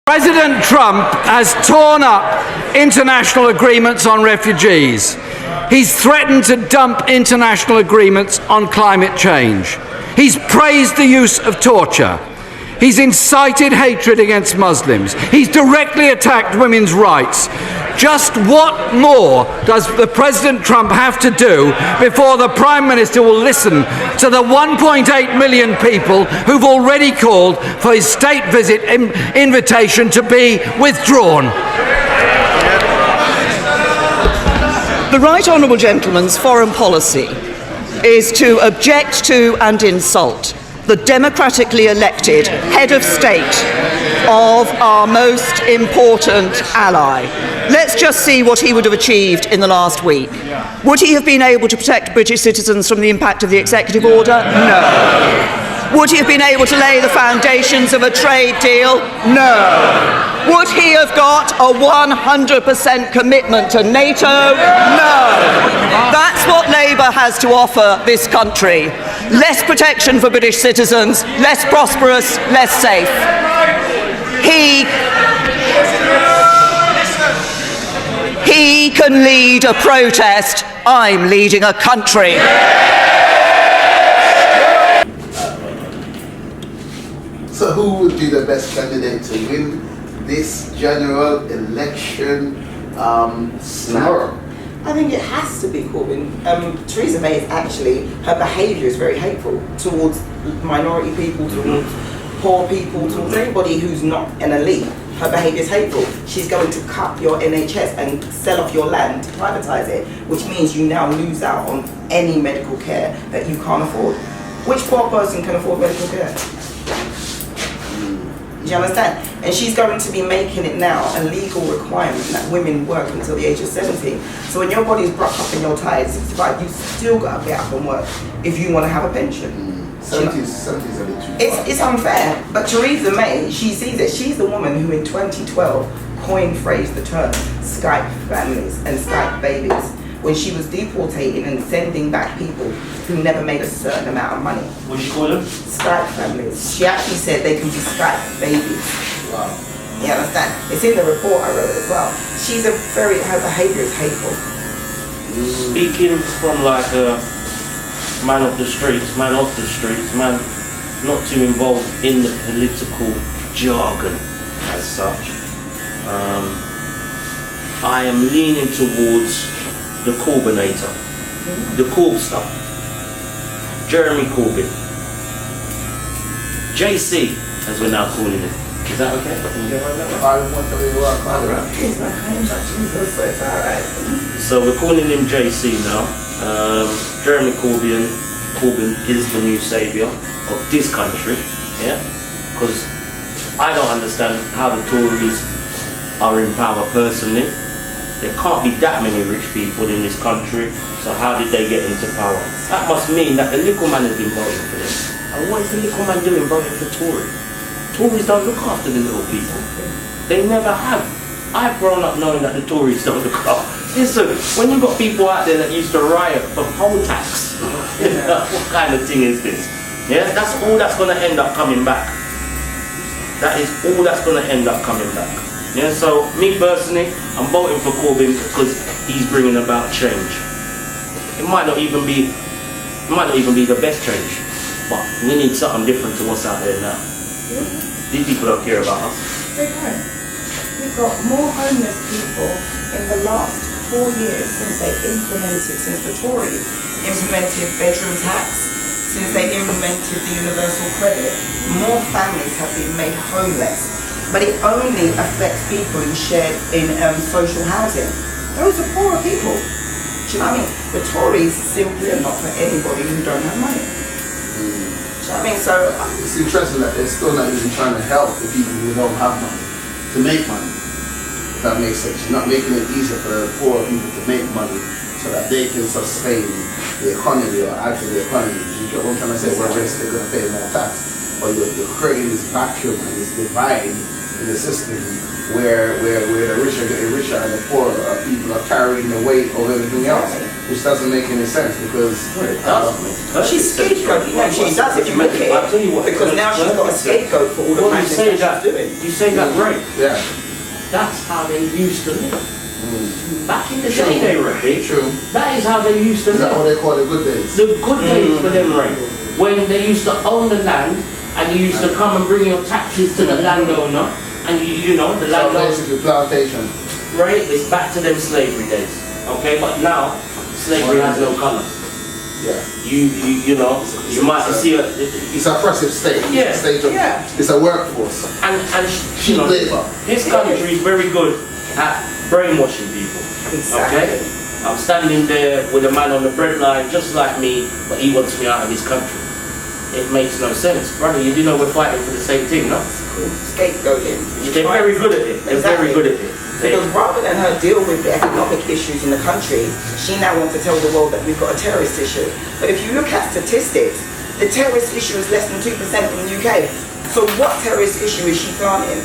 President Trump has torn up international agreements on refugees. He's threatened to dump international agreements on climate change. He's praised the use of torture. He's incited hatred against Muslims. He's directly attacked women's rights. Just what more does the President Trump have to do before the Prime Minister will listen to the 1.8 million people who've already called for his state visit invitation to be withdrawn? The Right Honourable Gentleman's foreign policy is to object to and insult the democratically elected head of state of our most important ally. Let's just see what he would have achieved in the last week. Would he have been able to protect British citizens from the impact of the executive order? No. Would he have been able to lay the foundations of a trade deal? No. Would he have got a 100% commitment to NATO? No. That's what Labour has to offer this country. Less protection for British citizens, less prosperous, less safe. He can lead a protest. I'm leading a country. So who would be the best candidate to win this general election tomorrow? I think it has to be Corbyn. Theresa May is actually, her behaviour is very hateful towards minority people, towards poor people, towards anybody who's not an elite. Her behaviour is hateful. She's going to cut your NHS and sell off your land, privatise it, which means you now lose out on any medical care that you can't afford. Which poor person can afford medical care? Do you understand? And she's going to be making it now a legal requirement that women work until the age of 70. So when your body's broke up and you're tired at 65, you still got to get up and work if you want to have a pension. 70's a bit too far. It's unfair, but Theresa May, she sees it. She's the woman who in 2012 coined phrase the term Skype families and Skype babies, when she was deportating and sending back people who never made a certain amount of money. What did she call them? Skype families. She actually said they can be Skype babies. Wow. You understand? It's in the report I wrote as well. Her behaviour is hateful. Speaking from like a man of the streets, man not too involved in the political jargon as such, I am leaning towards the Corbynator, the Corb stuff, Jeremy Corbyn, JC as we're now calling him. Is that okay? Can you get around that one? I want to be Alright. He's my Jesus, so it's alright. So we're calling him JC now. Jeremy Corbyn is the new saviour of this country, yeah? Because I don't understand how the Tories are in power personally. There can't be that many rich people in this country, so how did they get into power? That must mean that the little man has been voting for them. And what is the little man doing voting for Tory? Tories don't look after the little people. They never have. I've grown up knowing that the Tories don't look after. Listen, when you've got people out there that used to riot for poll tax, what kind of thing is this? Yeah, that's all that's going to end up coming back. That is all that's going to end up coming back. Yeah, so me personally, I'm voting for Corbyn because he's bringing about change. It might not even be the best change, but we need something different to what's out there now. These people don't care about us. They don't. We've got more homeless people in the last 4 years since the Tories implemented bedroom tax, since they implemented the universal credit. More families have been made homeless, but it only affects people who shared in social housing. Those are poorer people. Do you know what I mean? The Tories simply are not for anybody who don't have money. Do you know what I mean? So it's interesting that they're still not even trying to help the people who don't have money to make money. If that makes sense. You're not making it easier for the poor people to make money so that they can sustain the economy or add to the economy. You get what I'm trying to say? Whether it's they're going to pay more tax, or you're creating this vacuum and this divide in the system where the rich are getting richer and the poor people are carrying the weight of everything else. which doesn't make any sense because She's scapegoat. No, she does if you look at I'll tell you it. what, Because now she's got a scapegoat for all the Well, you say madness that that, she's doing. you say that right. yeah, That's how they used to live. Back in the day, they were true. That is how they used to Is that live. what they call the good days? The good days for them, right? When they used to own the land, and you used to come and bring your taxes to the landowner, and you know, the So landowner, basically plantation. right? It's back to them slavery days. Okay, but now slavery has no colour. Yeah. You know, you might see a. It's an oppressive state. Yeah. It's a state of, Yeah. it's a workforce. And Cheap labour. this country is very good at brainwashing people. Exactly. Okay? I'm standing there with a man on the breadline just like me, but he wants me out of his country. It makes no sense. Brother, you do know we're fighting for the same thing, no? Scapegoating. They're very good at it. They're very good at it. Because rather than her deal with the economic issues in the country, she now wants to tell the world that we've got a terrorist issue. But if you look at statistics, the terrorist issue is less than 2% in the UK. So what terrorist issue is she planning?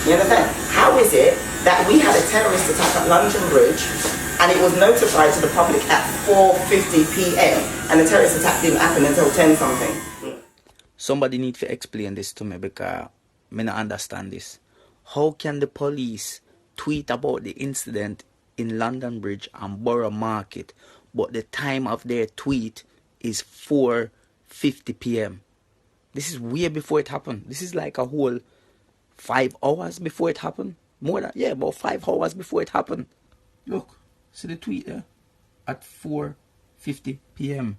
You understand? How is it that we had a terrorist attack at London Bridge and it was notified to the public at 4:50 p.m. and the terrorist attack didn't happen until 10 something? Somebody need to explain this to me because I don't understand this. How can the police tweet about the incident in London Bridge and Borough Market, but the time of their tweet is 4:50 p.m.? This is way before it happened. This is like a whole 5 hours before it happened. More than, yeah, about 5 hours before it happened. Look, see the tweet there? At 4:50 p.m.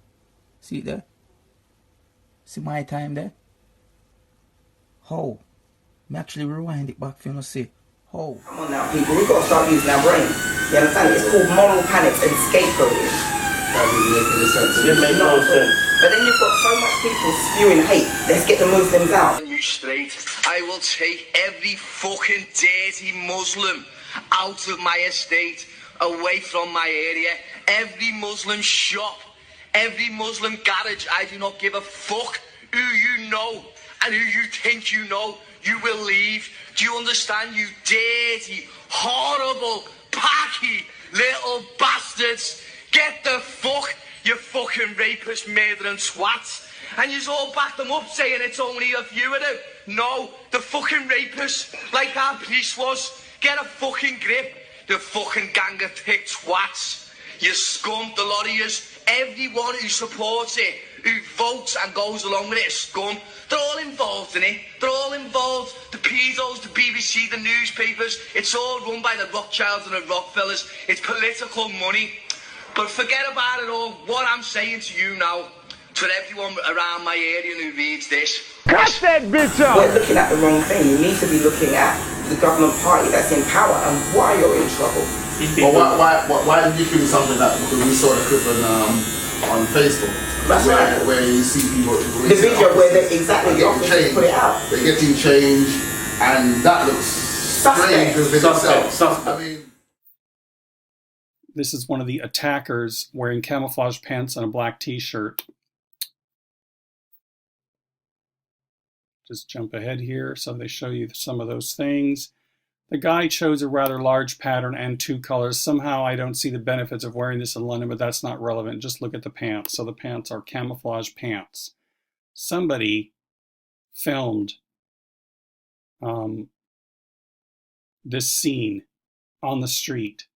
See it there? See my time there? How? Me actually rewind it back for you to see. How? Come on now, people, we've got to start using our brain. You understand? It's called moral panic and scapegoating. That doesn't make any sense. It makes no sense. But then you've got so much people spewing hate. Let's get the Muslims out. You straight. I will take every fucking dirty Muslim out of my estate, away from my area. Every Muslim shop, every Muslim garage. I do not give a fuck who you know and who you think you know. You will leave. Do you understand, you dirty, horrible, packy little bastards? Get the fuck, you fucking rapist, murdering twats. And you all back them up saying it's only a few of them. No, the fucking rapists, like our police was. Get a fucking grip, you fucking gang of thick twats. You scum, the lot of yous. Everyone who supports it, who votes and goes along with it is scum. They're all involved in it. They're all involved. The pedos, the BBC, the newspapers. It's all run by the Rothschilds and the Rockefellers. It's political money. But forget about it all. What I'm saying to you now, to everyone around my area who reads this. Cut that bitch off! We're looking at the wrong thing. You need to be looking at the government party that's in power and why you're in trouble. But why did you think something like that? Because we saw the clip on Facebook. That's right. Where you see people. The video where they exactly the officers put it out. They're getting change, and that looks strange within itself. I mean, this is one of the attackers wearing camouflage pants and a black t-shirt. Just jump ahead here so they show you some of those things. The guy chose a rather large pattern and 2 colors. Somehow I don't see the benefits of wearing this in London, but that's not relevant. Just look at the pants. So the pants are camouflage pants. Somebody filmed this scene on the street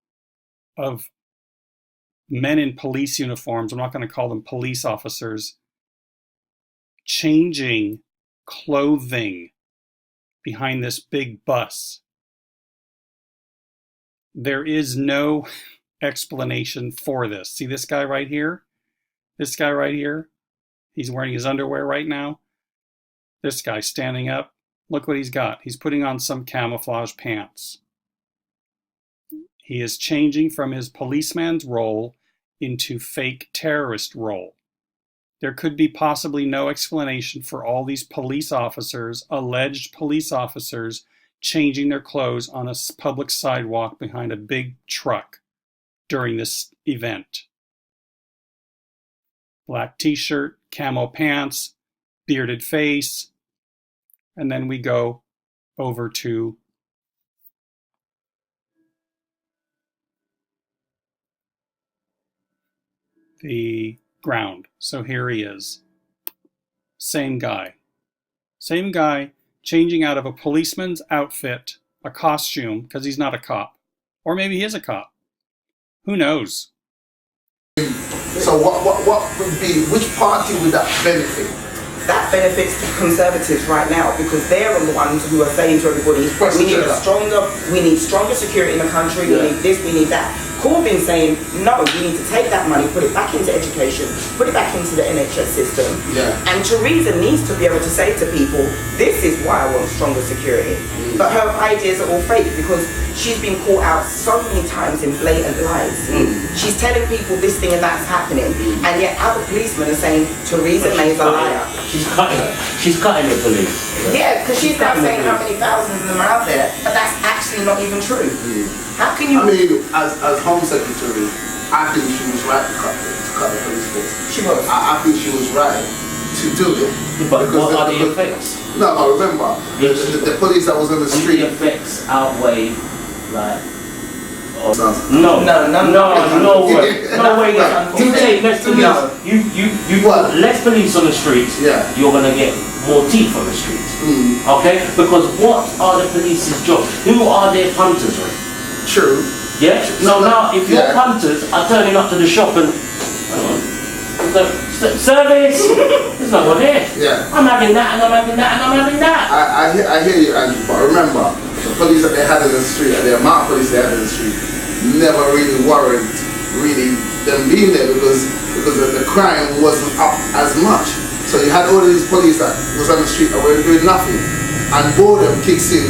of men in police uniforms, I'm not going to call them police officers, changing clothing behind this big bus. There is no explanation for this. See this guy right here? This guy right here? He's wearing his underwear right now. This guy standing up. Look what he's got. He's putting on some camouflage pants. He is changing from his policeman's role into fake terrorist role. There could be possibly no explanation for all these police officers, alleged police officers, changing their clothes on a public sidewalk behind a big truck during this event. Black t-shirt, camo pants, bearded face, and then we go over to the ground. So here he is. Same guy. Same guy changing out of a policeman's outfit, a costume, because he's not a cop. Or maybe he is a cop. Who knows? So what would be, which party would that benefit? That benefits the Conservatives right now, because they're the ones who are saying to everybody, we need stronger security in the country, we need this, we need that. Corbyn's saying, no, you need to take that money, put it back into education, put it back into the NHS system. And Theresa needs to be able to say to people, this is why I want stronger security. But her ideas are all fake, because she's been caught out so many times in blatant lies. She's telling people this thing and that's happening, and yet other policemen are saying Theresa May's a liar. She's cutting the police. Yeah, because she's now saying how many thousands of them are out there, but that's actually not even true. How can you... I mean, as Home Secretary, I think she was right to cut the police force. She was. I think she was right to do it. But what are the effects? No, but remember, the police that was on the street... The effects outweigh, like... No way. You take less police. You put less police on the streets. You're gonna get more teeth on the streets. Okay? Because what are the police's jobs? Who are their punters? Right? True. Yeah. So now, if your punters are turning up to the shop and service, there's no one here. I'm having that and I'm having that and I'm having that. I hear you, Andrew. But remember, the police that they had in the street, and the amount of police they had in the street, never really warrant them being there, because the crime wasn't up as much. So you had all of these police that was on the street that were doing nothing, and boredom kicks in,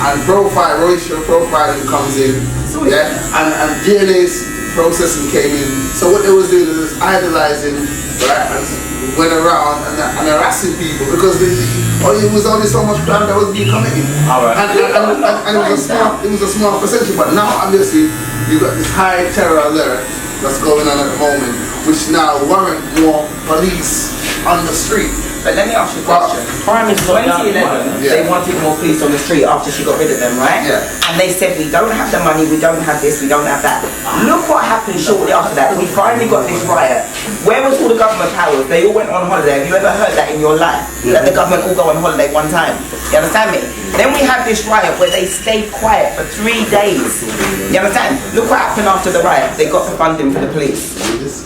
and racial profiling comes in, and DNA's processing came in. So what they was doing is idolizing, right, and went around and harassing people, because it was only so much crime that was being committed. And it was a small percentage. But now obviously you've got this high terror alert that's going on at the moment, which now warrant more police on the street. But let me ask you a question. Crime is 2011, they wanted more police on the street after she got rid of them, right? And they said, we don't have the money, we don't have this, we don't have that. Look what happened shortly after that. We finally got this riot. Where was all the government powers? They all went on holiday. Have you ever heard that in your life? That the government all go on holiday one time? You understand me? Then we had this riot where they stayed quiet for 3 days. You understand? Look what happened after the riot. They got the funding for the police.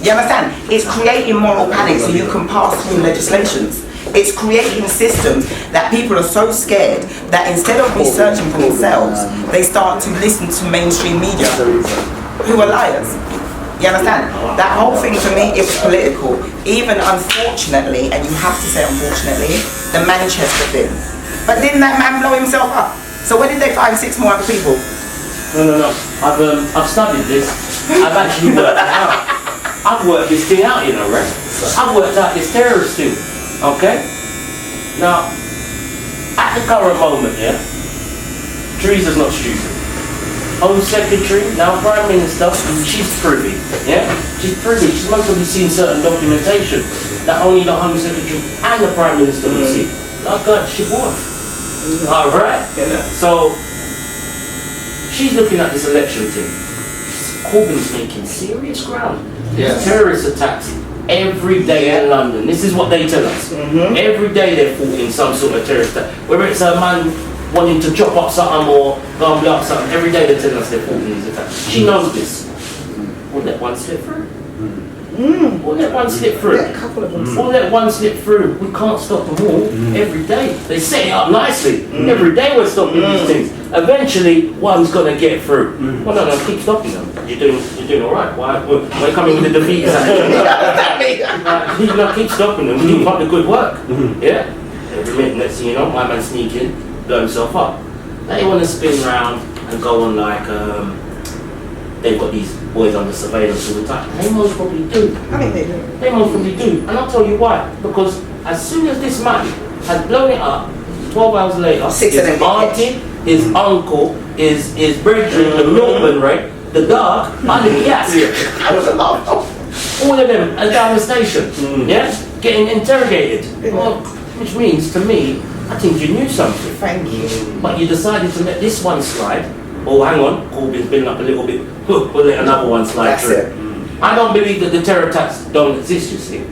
You understand? It's creating moral panic so you can pass through legislations. It's creating systems that people are so scared that instead of researching for themselves, they start to listen to mainstream media who are liars. You understand? That whole thing for me, it was political. Even unfortunately, and you have to say unfortunately, the Manchester thing. But didn't that man blow himself up? So where did they find 6 more other people? No. I've studied this. I've actually worked it out. I've worked this thing out, you know, right? I've worked out this terrorist thing. Okay? Now, at the current moment, Theresa's not stupid. Home Secretary, now Prime Minister, she's privy, She's privy. She's most probably seen certain documentation that only the Home Secretary and the Prime Minister will see. Like that, she was. Alright? So, she's looking at this election thing. Corbyn's making serious ground. There's terrorist attacks every day in London. This is what they tell us. Every day they're fought in some sort of terrorist attack. Whether it's a man wanting to chop up something or go and blow up something, every day they're telling us they're fought in these attacks. She knows this. We'll let one slip through. We'll let one slip through. We'll let one slip through. We can't stop them all every day. They set it up nicely. Every day we're stopping these things. Eventually, one's gonna get through. Well, no, keep stopping them. You're doing all right. Why? We're coming with the defeat. Keep stopping them. Keep up the good work. Every minute, next thing you know, my man sneak in, blow himself up. They want to spin round and go on like they've got these boys under surveillance all the time. They most probably do. I mean, they do. They most probably do. And I'll tell you why. Because as soon as this man has blown it up, 12 hours later, his auntie, his uncle, his brethren, the milkman, right? The dog, under the gas. All of them are down the station, getting interrogated. Well, which means, to me, I think you knew something. Thank you. But you decided to let this one slide. Oh, hang on, Corbyn's been up a little bit. We'll let another one slide through. I don't believe that the terror attacks don't exist, you see.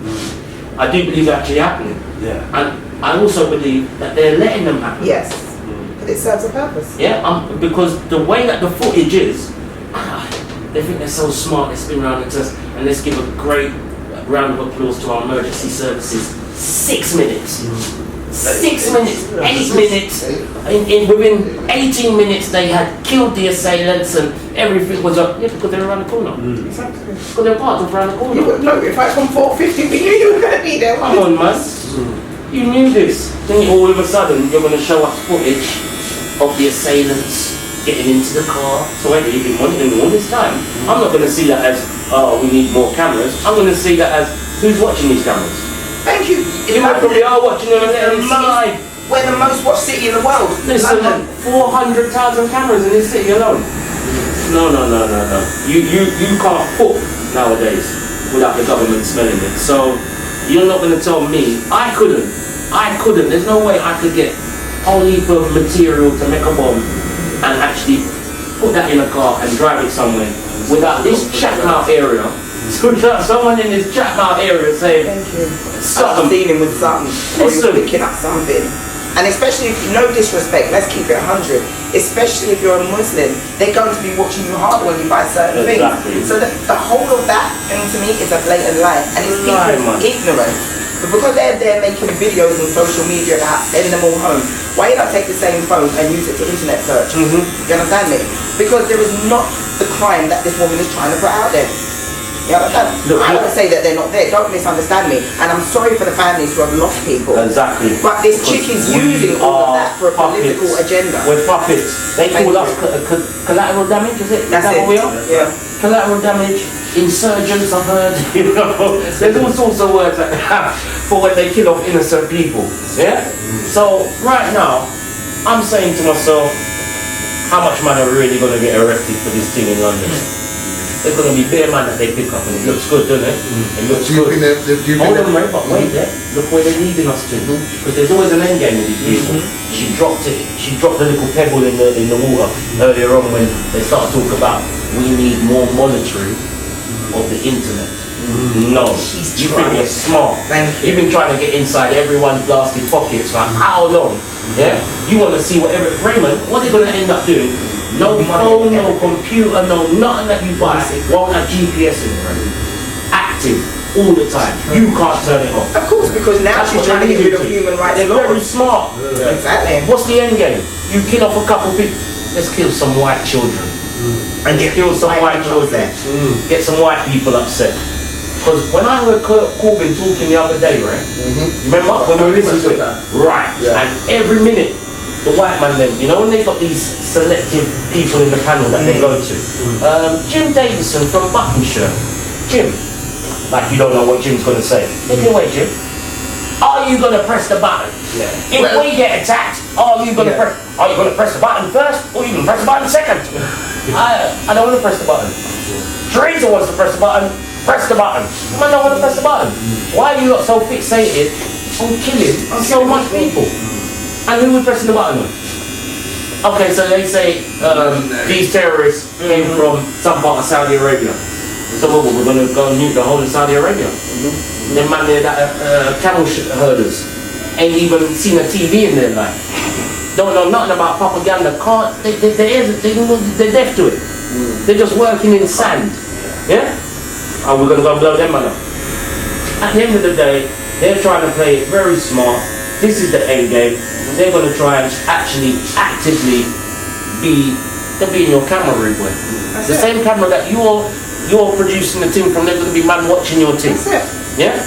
I do believe they're actually happening. Yeah. And I also believe that they're letting them happen. Yes. But it serves a purpose. Yeah, because the way that the footage is, they think they're so smart, they spin around into us, and let's give a great round of applause to our emergency services. 6 minutes. 6 minutes, 8 minutes. Within 18 minutes, they had killed the assailants and everything was up. Yeah, because they're around the corner. Exactly. Because they're part of around the corner. You would know if I come 4:50, we knew you were going to be there. Come on, man. You knew this. Then all of a sudden, you're going to show us footage of the assailants getting into the car. So wait, you've been monitoring all this time. I'm not going to see that as, oh, we need more cameras. I'm going to see that as, who's watching these cameras? Thank you. You might probably are watching them and letting them slide. We're the most watched city in the world. Listen, London. 400,000 cameras in this city alone. No. You can't cook nowadays without the government smelling it. So you're not going to tell me I couldn't. There's no way I could get a whole heap of material to make a bomb and actually put that in a car and drive it somewhere without this Chatmouth area. So someone in this Chatmouth area saying, Thank you. something. I'm dealing with something. Or Listen. you're picking up something. And especially if, no disrespect, let's keep it 100. Especially if you're a Muslim, they're going to be watching you hard when you buy certain Exactly. things. So the whole of that, to me, is a blatant lie. And it's people's ignorance. But because they're there making videos on social media about sending them all home, why not take the same phone and use it for internet search? You understand me? Because there is not the crime that this woman is trying to put out there. You understand? I don't say that they're not there, don't misunderstand me. And I'm sorry for the families who have lost people. Exactly. But this chick is using all of that for a political agenda. We're puppets. They call us collateral damage, is it? That's Is that it. what we are? Yeah. Collateral damage, insurgents, I've heard. You know, there's all sorts of words that they have for when they kill off innocent people. Yeah? So, right now, I'm saying to myself, how much man are we really going to get arrested for this thing in London? There's going to be bare man that they pick up and it looks good, doesn't it? It looks good. Hold on, mate, but wait there. Look where they're leading us to. Because there's always an end game with these people. She dropped it. She dropped the little pebble in the water earlier on when they started talking about we need more monitoring of the internet. No, you think you're smart. You've been trying to get inside everyone's blasted pockets for how long? Yeah? You want to see whatever Raymond, what are they going to end up doing? No phone, no computer, no nothing that you buy won't have GPS in it. Active all the time. You can't turn it off. Of course, because now That's she's what trying to they get rid of do. human rights They're very laws. smart. Exactly. What's the end game? You kill off a couple people. Let's kill some white children. And you kill some white children. Get some white people upset. Because when I heard CORBYN talking the other day, right? Remember when we listened to it? Right. And every minute, the white man then, you know when they've got these selective people in the panel that they go to? Jim Davison from Buckinghamshire. Jim. Like you don't know what Jim's going to say. Take it away, Jim. Are you going to press the button? If we get attacked, are you going to press the button first or are you going to press the button second? I don't want to press the button. Teresa wants to press the button. Press the button. I don't want to press the button. Why are you not so fixated on killing so much people? And who was pressing the button on? Okay, so they say these terrorists came from some part of Saudi Arabia. So we're going to go and nuke the whole of Saudi Arabia. And then man, they're that camel herders ain't even seen a TV in their life. Don't know nothing about propaganda. They're deaf to it. They're just working in sand. Yeah? And we're going to go and blow them man up. At the end of the day, they're trying to play it very smart. This is the end game. They're going to try and actually actively be in your camera room with. The same camera that you're producing the thing from, they're going to be man watching your thing. Yeah?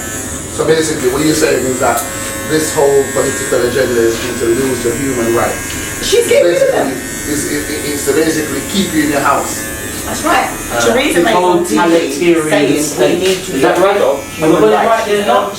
So basically what you're saying is that this whole political agenda is to lose the human rights. She's getting rid of them. It's to basically keep you in your house. That's right. Teresa made on TV saying we need to get rid of human rights. She's not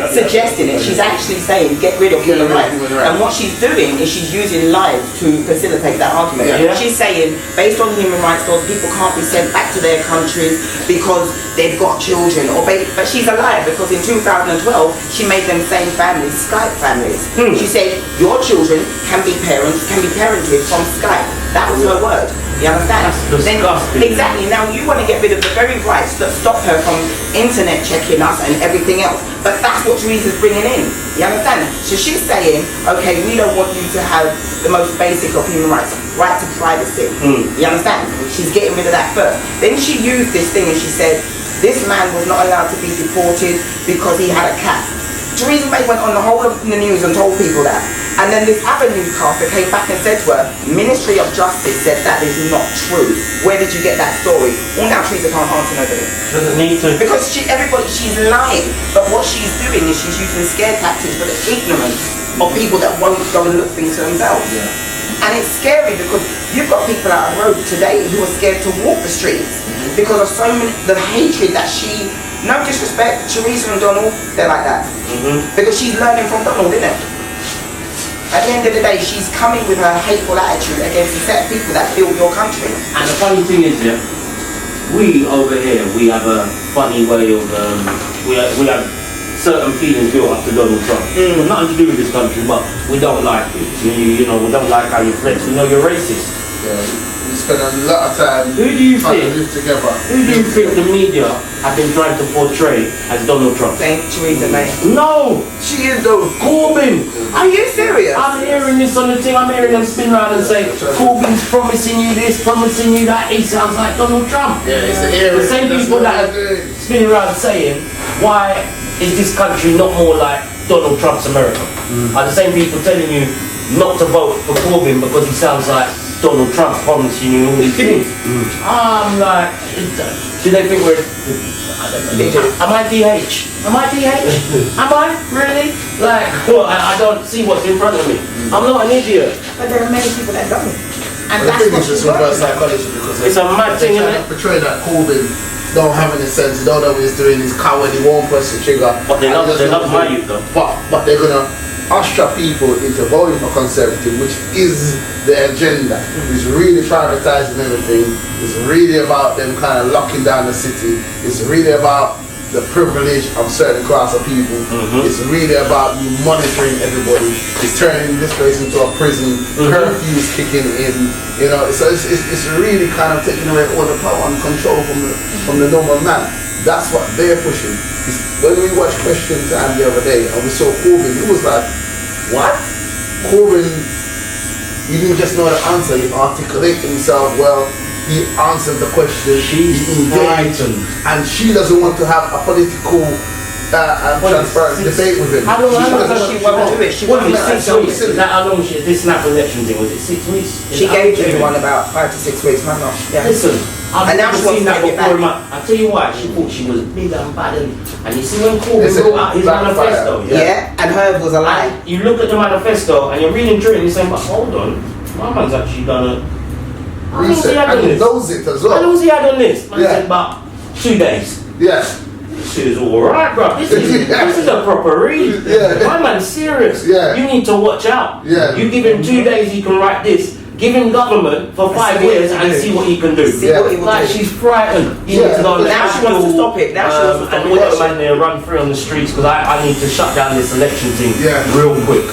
suggesting it. She's actually saying get rid of human rights. And what she's doing is she's using lies to facilitate that argument. She's saying based on human rights laws, people can't be sent back to their countries because they've got children. But she's a liar because in 2012 she made them same families, Skype families. She said your children can be parented from Skype. That was her word. You understand? That's disgusting. Exactly. Now you want to get rid of the very rights that stop her from internet checking us and everything else. But that's what Theresa's bringing in. You understand? So she's saying, okay, we don't want you to have the most basic of human rights, right to privacy. You understand? She's getting rid of that first. Then she used this thing and she said, this man was not allowed to be deported because he had a cat. Theresa May went on the whole of the news and told people that. And then this other newscaster came back and said to her, Ministry of Justice said that is not true. Where did you get that story? Well, now Theresa can't answer nobody. Doesn't need to. Because she's lying. But what she's doing is she's using scare tactics for the ignorance of people that won't go and look things for themselves. And it's scary because you've got people out on the road today who are scared to walk the streets because of so many, the hatred that she, no disrespect, Theresa and Donald, they're like that. Because she's learning from Donald, isn't it? At the end of the day, she's coming with her hateful attitude against the set of people that built your country. And the funny thing is, yeah, we over here, we have a funny way of, we have certain feelings built up to Donald Trump. It's nothing to do with this country, but we don't like it. You know, we don't like how you flex. We know you're racist. Yeah, we spend a lot of time Who do you trying to think? live together. Who do you think the media have been trying to portray as Donald Trump? Saying Theresa May. No, she is the Corbyn. Are you serious? I'm hearing this on the thing. I'm hearing them spin around and say Corbyn's promising you this, promising you that. He sounds like Donald Trump. Yeah, it's the same people that are spinning around saying, why is this country not more like Donald Trump's America? Are the same people telling you not to vote for Corbyn because he sounds like Donald Trump promising you all these things? I'm like, do they think we're... Am I DH? Am I DH? Am I? Really? Like, well, I don't see what's in front of me. I'm not an idiot. But there are many people that don't. And The that's thing what is, she's it's reverse working on. psychology because It's a mad thing, they're isn't trying it? to portray that Corbyn don't have any sense, don't know what he's doing, he's coward, he won't press the trigger. But they love my youth though. But they're gonna usher people into voting for Conservative, which is the agenda. It's really privatising everything. It's really about them kind of locking down the city. It's really about the privilege of certain class of people. It's really about you monitoring everybody. It's turning this place into a prison. Curfews kicking in. You know, so it's really kind of taking away all the power and control from the normal man. That's what they're pushing. When we watched Question Time the other day and we saw Corbyn, it was like, what? Corbyn, he didn't just know the answer, he articulated himself well, he answered the question, She's frightened. and she doesn't want to have a political transparent debate with him. How long She won't do it. She won't do it. 6 weeks. Is that how long this snap election thing was? It 6 weeks? She gave everyone about 5 to 6 weeks, man. Yeah. Listen, I've And now never she wants seen to that take it before in back. my... I tell you why, she thought she was big and bad and you see when Corbyn Listen, wrote out his backfire. manifesto, Yeah, and hers was a lie. and you look at the manifesto and you're reading through it and you're saying, but hold on, my man's actually done a... How long has he Reset, had on and he this? knows it as How long well. has he had on this? Man Yeah. said about 2 days. Yes. This is alright, bro. This is a proper read. Yeah. My man's serious. Yeah. You need to watch out. Yeah. You give him 2 days, he can write this. Give him government for 5 see what years he and can do. see what he can do. See what he will Like do. she's frightened. You Yeah. need to go But and now she wants to stop it. Now she wants to stop and it. all the man there run free on the streets because I need to shut down this election thing Yeah. real quick.